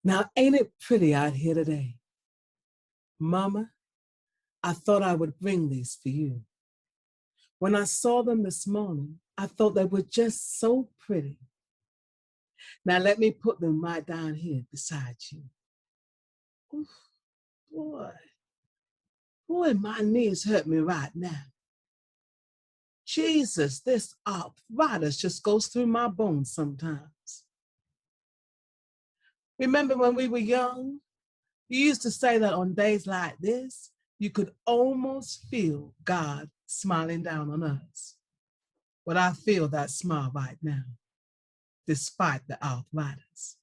Now, ain't it pretty out here today? Mama, I thought I would bring these for you. When I saw them this morning, I thought they were just so pretty. Now, let me put them right down here beside you. Oof, boy, boy, my knees hurt me right now. Jesus, this arthritis just goes through my bones sometimes. Remember when we were young? You used to say that on days like this, you could almost feel God smiling down on us. But I feel that smile right now, despite the arthritis,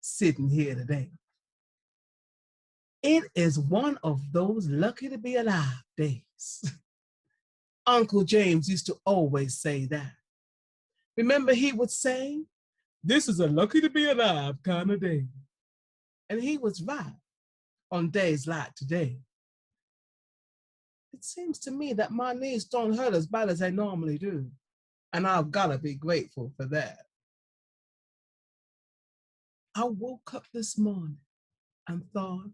sitting here today. It is one of those lucky to be alive days. Uncle James used to always say that. Remember, he would say, "This is a lucky to be alive kind of day." And he was right on days like today. It seems to me that my knees don't hurt as bad as they normally do. And I've got to be grateful for that. I woke up this morning and thought,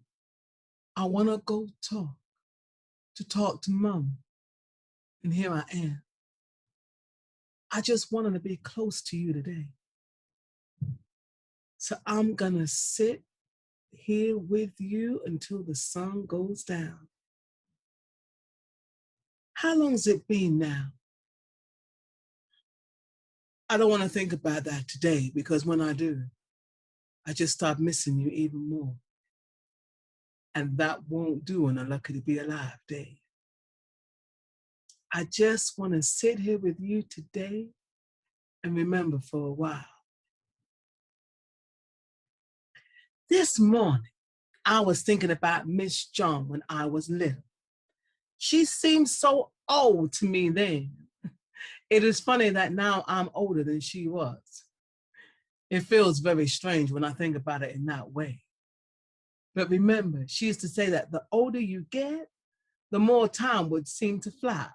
I want to go talk to Mom. And here I am. I just wanted to be close to you today. So I'm going to sit here with you until the sun goes down. How long's it been now? I don't want to think about that today because when I do, I just start missing you even more. And that won't do on a lucky to be alive day. I just want to sit here with you today and remember for a while. This morning, I was thinking about Miss John when I was little. She seemed so old to me then. It is funny that now I'm older than she was. It feels very strange when I think about it in that way. But remember, she used to say that the older you get, the more time would seem to fly.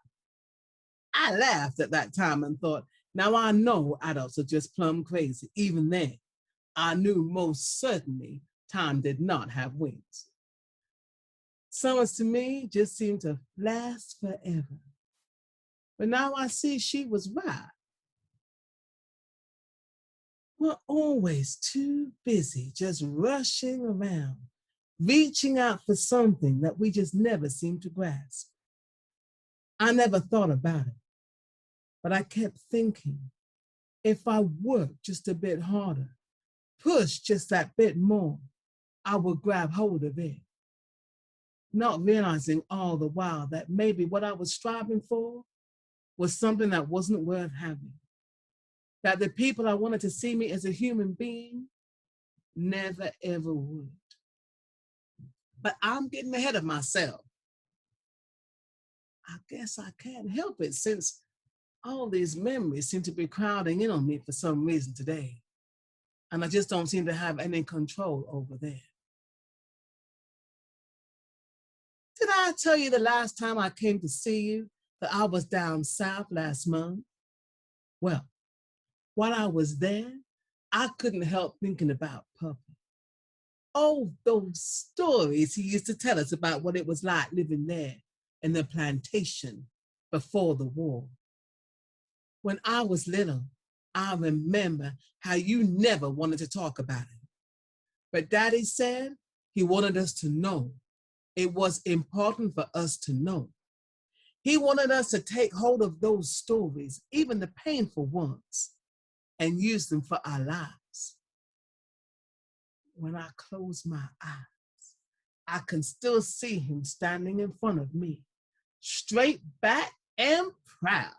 I laughed at that time and thought, now I know adults are just plumb crazy. Even then, I knew most certainly time did not have wings. Summers to me just seemed to last forever. But now I see she was right. We're always too busy just rushing around, reaching out for something that we just never seem to grasp. I never thought about it, but I kept thinking, if I worked just a bit harder, pushed just that bit more, I would grab hold of it. Not realizing all the while that maybe what I was striving for was something that wasn't worth having. That the people I wanted to see me as a human being never ever would. But I'm getting ahead of myself. I guess I can't help it since all these memories seem to be crowding in on me for some reason today. And I just don't seem to have any control over them. Did I tell you the last time I came to see you that I was down south last month? Well, while I was there, I couldn't help thinking about Puppy. Oh, those stories he used to tell us about what it was like living there in the plantation before the war. When I was little, I remember how you never wanted to talk about it. But Daddy said he wanted us to know. It was important for us to know. He wanted us to take hold of those stories, even the painful ones, and use them for our lives. When I close my eyes, I can still see him standing in front of me, straight back and proud.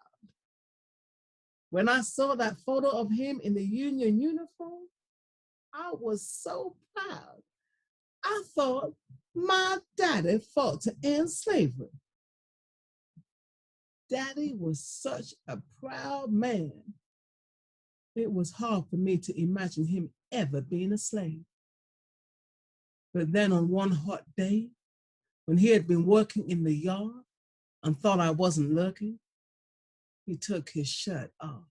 When I saw that photo of him in the Union uniform, I was so proud. I thought my daddy fought to end slavery. Daddy was such a proud man. It was hard for me to imagine him ever being a slave. But then on one hot day, when he had been working in the yard and thought I wasn't looking, he took his shirt off.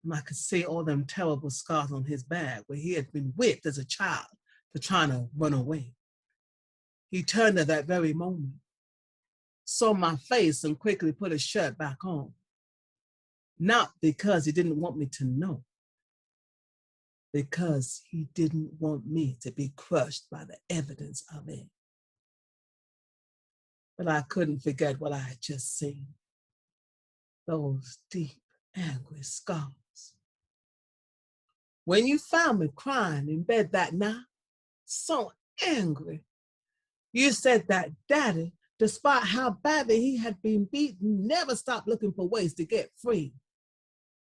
And I could see all them terrible scars on his back where he had been whipped as a child for trying to run away. He turned at that very moment, saw my face, and quickly put his shirt back on. Not because he didn't want me to know, because he didn't want me to be crushed by the evidence of it. But I couldn't forget what I had just seen. Those deep, angry scars. When you found me crying in bed that night, so angry, you said that Daddy, despite how badly he had been beaten, never stopped looking for ways to get free.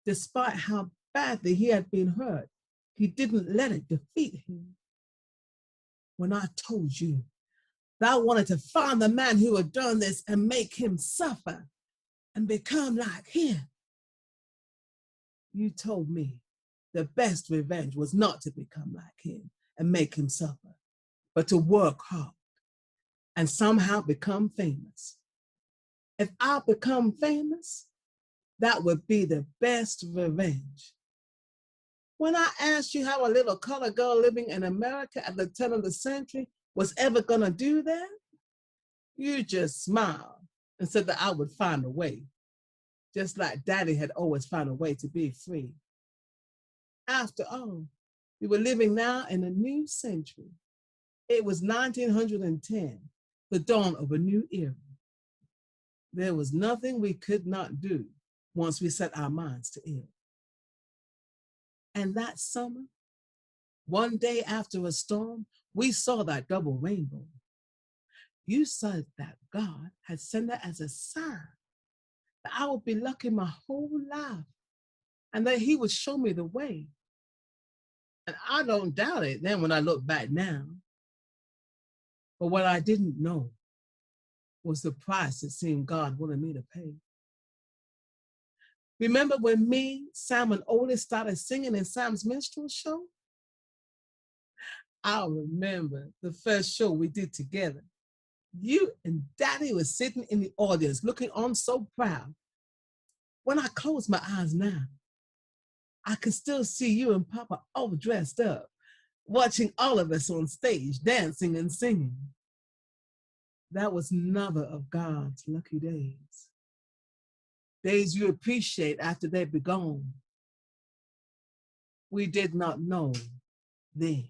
Despite how badly he had been hurt, he didn't let it defeat him. When I told you that I wanted to find the man who had done this and make him suffer and become like him, you told me the best revenge was not to become like him and make him suffer, but to work hard and somehow become famous. If I become famous, that would be the best revenge. When I asked you how a little colored girl living in America at the turn of the century was ever gonna do that, you just smiled and said that I would find a way, just like Daddy had always found a way to be free. After all, we were living now in a new century. It was 1910, the dawn of a new era. There was nothing we could not do once we set our minds to it. And that summer, one day after a storm, we saw that double rainbow. You said that God had sent it as a sign that I would be lucky my whole life and that he would show me the way. And I don't doubt it then when I look back now. But what I didn't know was the price it seemed God wanted me to pay. Remember when me, Sam, and Otis started singing in Sam's minstrel show? I remember the first show we did together. You and Daddy were sitting in the audience looking on so proud. When I close my eyes now, I can still see you and Papa all dressed up, watching all of us on stage dancing and singing. That was another of God's lucky days. Days you appreciate after they've been gone. We did not know then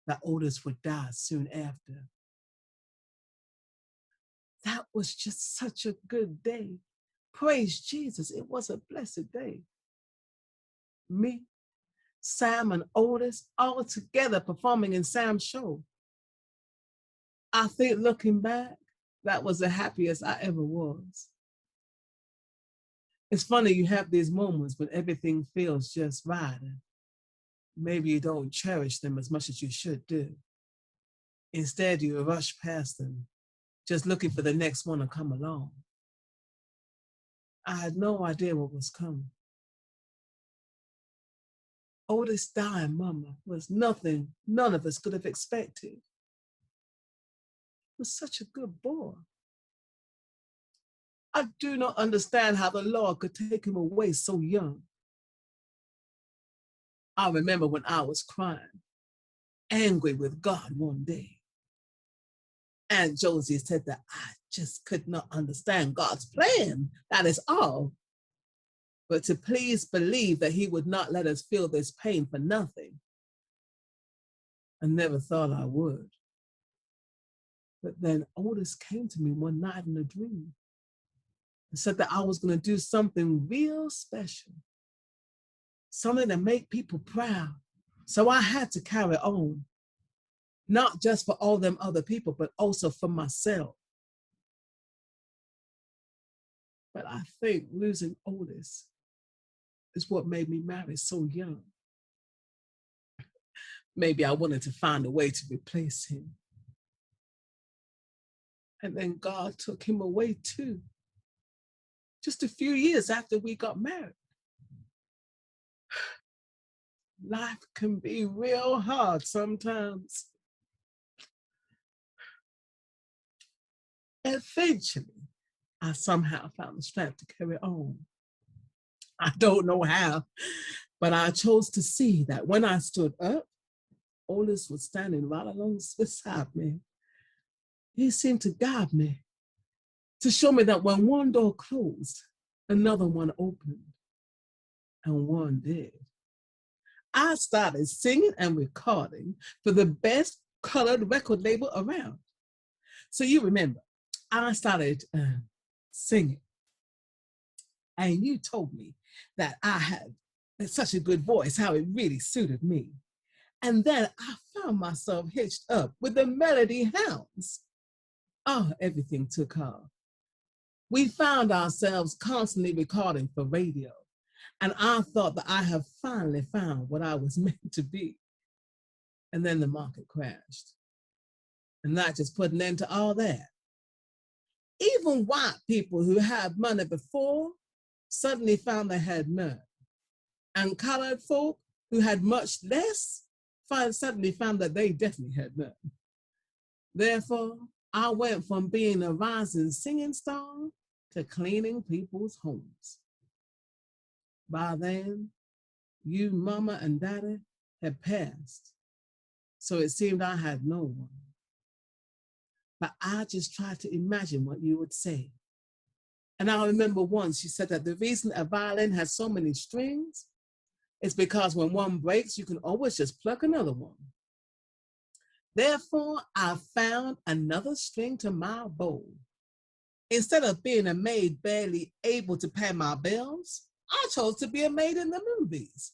that Otis would die soon after. That was just such a good day. Praise Jesus, it was a blessed day. Me, Sam, and Otis all together performing in Sam's show. I think looking back, that was the happiest I ever was. It's funny, you have these moments when everything feels just right, and maybe you don't cherish them as much as you should do. Instead, you rush past them, just looking for the next one to come along. I had no idea what was coming. Otis dying mama was nothing none of us could have expected. He was such a good boy. I do not understand how the Lord could take him away so young. I remember when I was crying, angry with God one day. Aunt Josie said that I just could not understand God's plan, that is all. But to please believe that he would not let us feel this pain for nothing. I never thought I would. But then Otis came to me one night in a dream and said that I was going to do something real special, something to make people proud. So I had to carry on, not just for all them other people, but also for myself. But I think losing Otis is what made me marry so young. Maybe I wanted to find a way to replace him. And then God took him away too, just a few years after we got married. Life can be real hard sometimes. Eventually, I somehow found the strength to carry on. I don't know how, but I chose to see that when I stood up, Otis was standing right along beside me. He seemed to guide me, to show me that when one door closed, another one opened, and one did. I started singing and recording for the best colored record label around. So you remember, I started singing, and you told me that I had such a good voice, how it really suited me. And then I found myself hitched up with the Melody Hounds. Oh, everything took off. We found ourselves constantly recording for radio, and I thought that I have finally found what I was meant to be. And then the market crashed. And that just put an end to all that. Even white people who had money before suddenly found they had none. And colored folk who had much less suddenly found that they definitely had none. Therefore, I went from being a rising singing star to cleaning people's homes. By then, you, mama, and daddy had passed, so it seemed I had no one. But I just tried to imagine what you would say. And I remember once you said that the reason a violin has so many strings is because when one breaks, you can always just pluck another one. Therefore, I found another string to my bow. Instead of being a maid barely able to pay my bills, I chose to be a maid in the movies.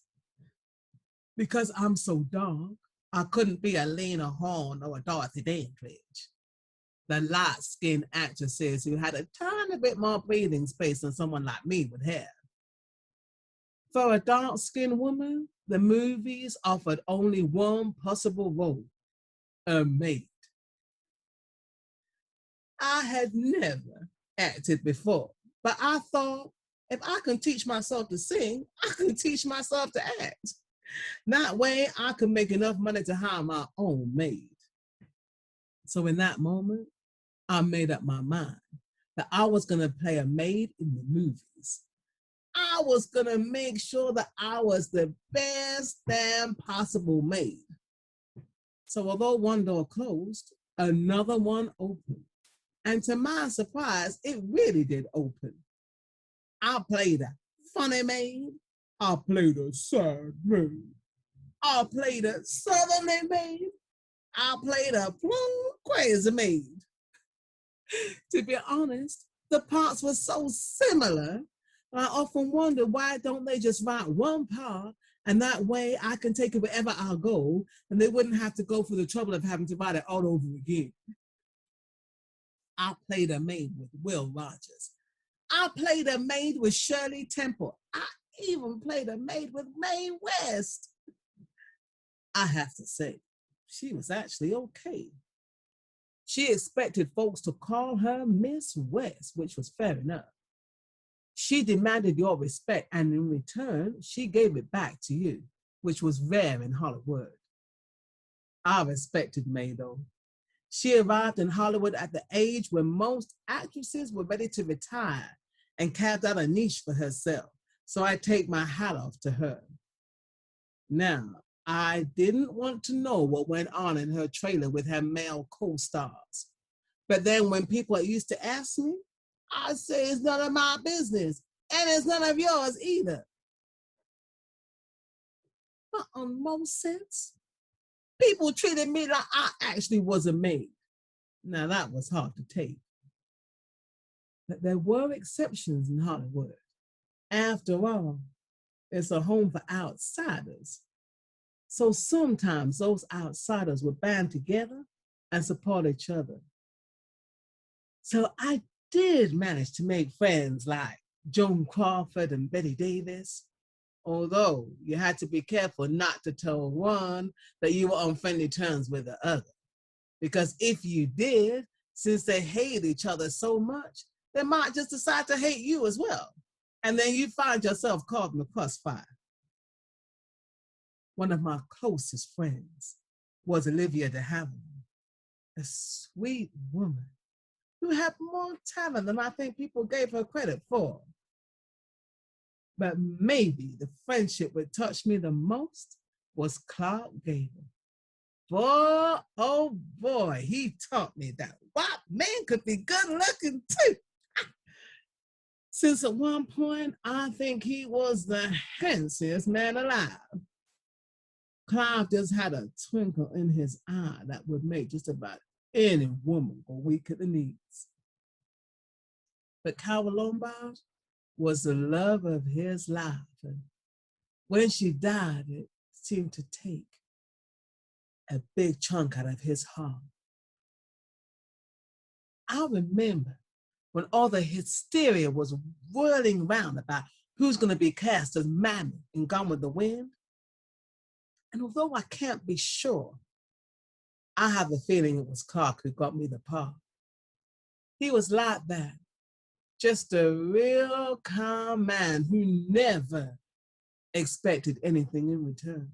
Because I'm so dark, I couldn't be a Lena Horne or a Dorothy Dandridge. The light-skinned actresses who had a tiny bit more breathing space than someone like me would have. For a dark-skinned woman, the movies offered only one possible role, a maid. I had never acted before, but I thought if I can teach myself to sing, I can teach myself to act. That way, I could make enough money to hire my own maid. So in that moment, I made up my mind that I was going to play a maid in the movies. I was going to make sure that I was the best damn possible maid. So although one door closed, another one opened. And to my surprise, it really did open. I played a funny maid. I played a sad maid. I played a southerly maid. I played a plum crazy maid. To be honest, the parts were so similar. I often wonder why don't they just write one part and that way I can take it wherever I go and they wouldn't have to go through the trouble of having to write it all over again. I played a maid with Will Rogers. I played a maid with Shirley Temple. I even played a maid with Mae West. I have to say, she was actually okay. She expected folks to call her Miss West, which was fair enough. She demanded your respect, and in return, she gave it back to you, which was rare in Hollywood. I respected Mae, though. She arrived in Hollywood at the age when most actresses were ready to retire and carved out a niche for herself. So I take my hat off to her. Now, I didn't want to know what went on in her trailer with her male co-stars. But then when people used to ask me, I say it's none of my business, and it's none of yours either. But on most sense, people treated me like I actually was a maid. Now that was hard to take. But there were exceptions in Hollywood. After all, it's a home for outsiders. So sometimes those outsiders would band together and support each other. So I did manage to make friends like Joan Crawford and Betty Davis, although you had to be careful not to tell one that you were on friendly terms with the other. Because if you did, since they hate each other so much, they might just decide to hate you as well. And then you find yourself caught in the crossfire. One of my closest friends was Olivia de Havilland, a sweet woman who had more talent than I think people gave her credit for. But maybe the friendship that touched me the most was Clark Gable. Boy, oh boy, he taught me that white man could be good looking too. Since at one point, I think he was the handsomest man alive. Clive just had a twinkle in his eye that would make just about any woman go weak at the knees. But Carol Lombard was the love of his life. And when she died, it seemed to take a big chunk out of his heart. I remember when all the hysteria was whirling around about who's going to be cast as Mammy in Gone with the Wind. And although I can't be sure, I have a feeling it was Clark who got me the part. He was like that, just a real calm man who never expected anything in return.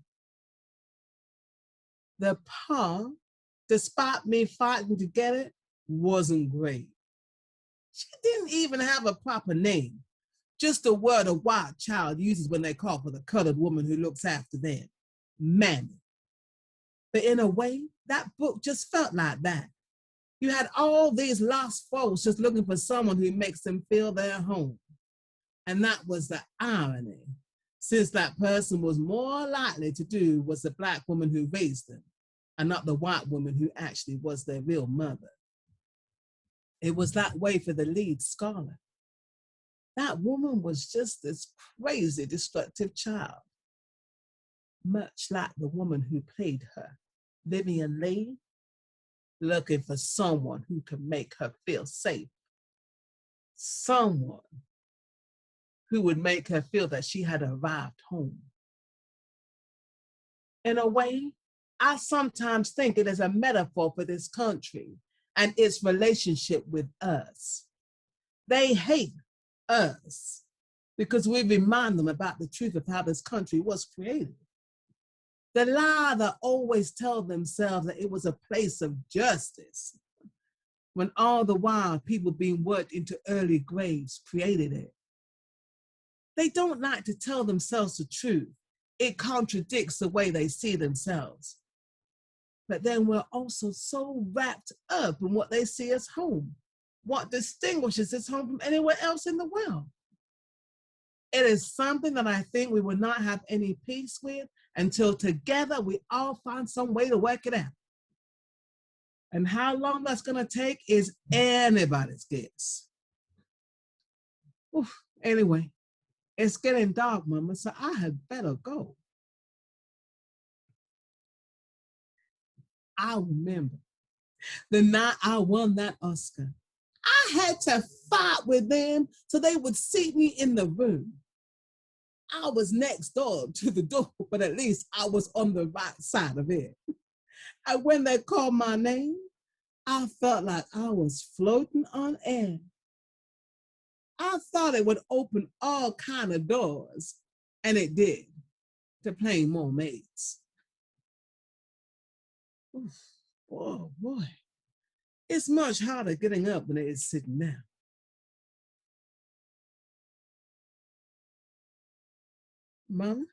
The part, despite me fighting to get it, wasn't great. She didn't even have a proper name, just a word a white child uses when they call for the colored woman who looks after them, Mammy. But in a way, that book just felt like that. You had all these lost folks just looking for someone who makes them feel their home. And that was the irony, since that person was more likely to do was the Black woman who raised them, and not the white woman who actually was their real mother. It was that way for the lead scholar. That woman was just this crazy, destructive child, much like the woman who played her, Vivian Leigh, looking for someone who could make her feel safe, someone who would make her feel that she had arrived home. In a way, I sometimes think it is a metaphor for this country and its relationship with us. They hate us because we remind them about the truth of how this country was created. The lie that always tell themselves that it was a place of justice, when all the while people being worked into early graves created it. They don't like to tell themselves the truth. It contradicts the way they see themselves. But then we're also so wrapped up in what they see as home, what distinguishes this home from anywhere else in the world. It is something that I think we will not have any peace with until together we all find some way to work it out. And how long that's going to take is anybody's guess. Oof. Anyway, it's getting dark, Mama, so I had better go. I remember the night I won that Oscar. I had to fight with them so they would seat me in the room. I was next door to the door, but at least I was on the right side of it. And when they called my name, I felt like I was floating on air. I thought it would open all kind of doors, and it did, to playing more maids. Oof, oh boy, it's much harder getting up than it is sitting down. Mama,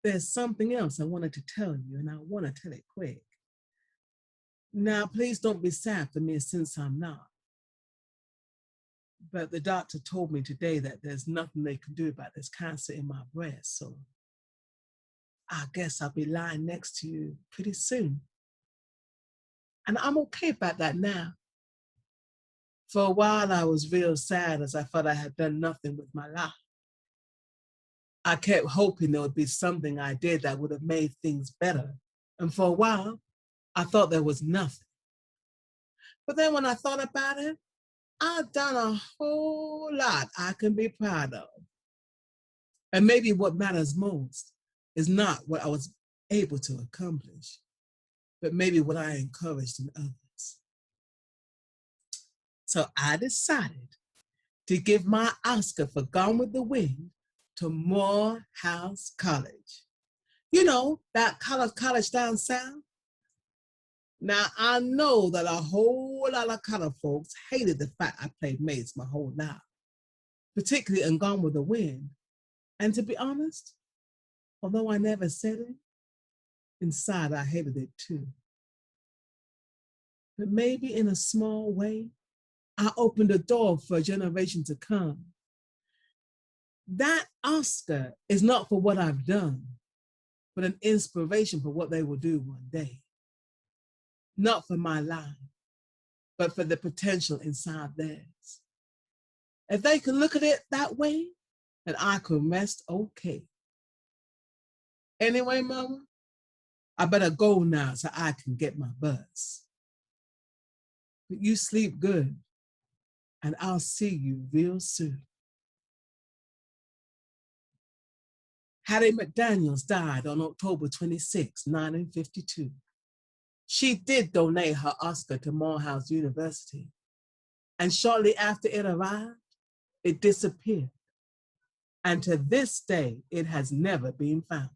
there's something else I wanted to tell you, and I want to tell it quick. Now, please don't be sad for me since I'm not. But the doctor told me today that there's nothing they can do about this cancer in my breast, so I guess I'll be lying next to you pretty soon. And I'm okay about that now. For a while, I was real sad as I felt I had done nothing with my life. I kept hoping there would be something I did that would have made things better. And for a while, I thought there was nothing. But then when I thought about it, I've done a whole lot I can be proud of. And maybe what matters most is not what I was able to accomplish, but maybe what I encouraged in others. So I decided to give my Oscar for Gone with the Wind to Morehouse College. You know, that college down south. Now, I know that a whole lot of colored folks hated the fact I played maids my whole life. particularly in Gone with the Wind. And to be honest, although I never said it, inside I hated it too. But maybe in a small way, I opened the door for a generation to come. That Oscar is not for what I've done, but an inspiration for what they will do one day. Not for my life, but for the potential inside theirs. If they can look at it that way, then I can rest okay. Anyway, Mama, I better go now so I can get my buzz. But you sleep good, and I'll see you real soon. Hattie McDaniels died on October 26, 1952. She did donate her Oscar to Morehouse University, and shortly after it arrived, it disappeared. And to this day, it has never been found.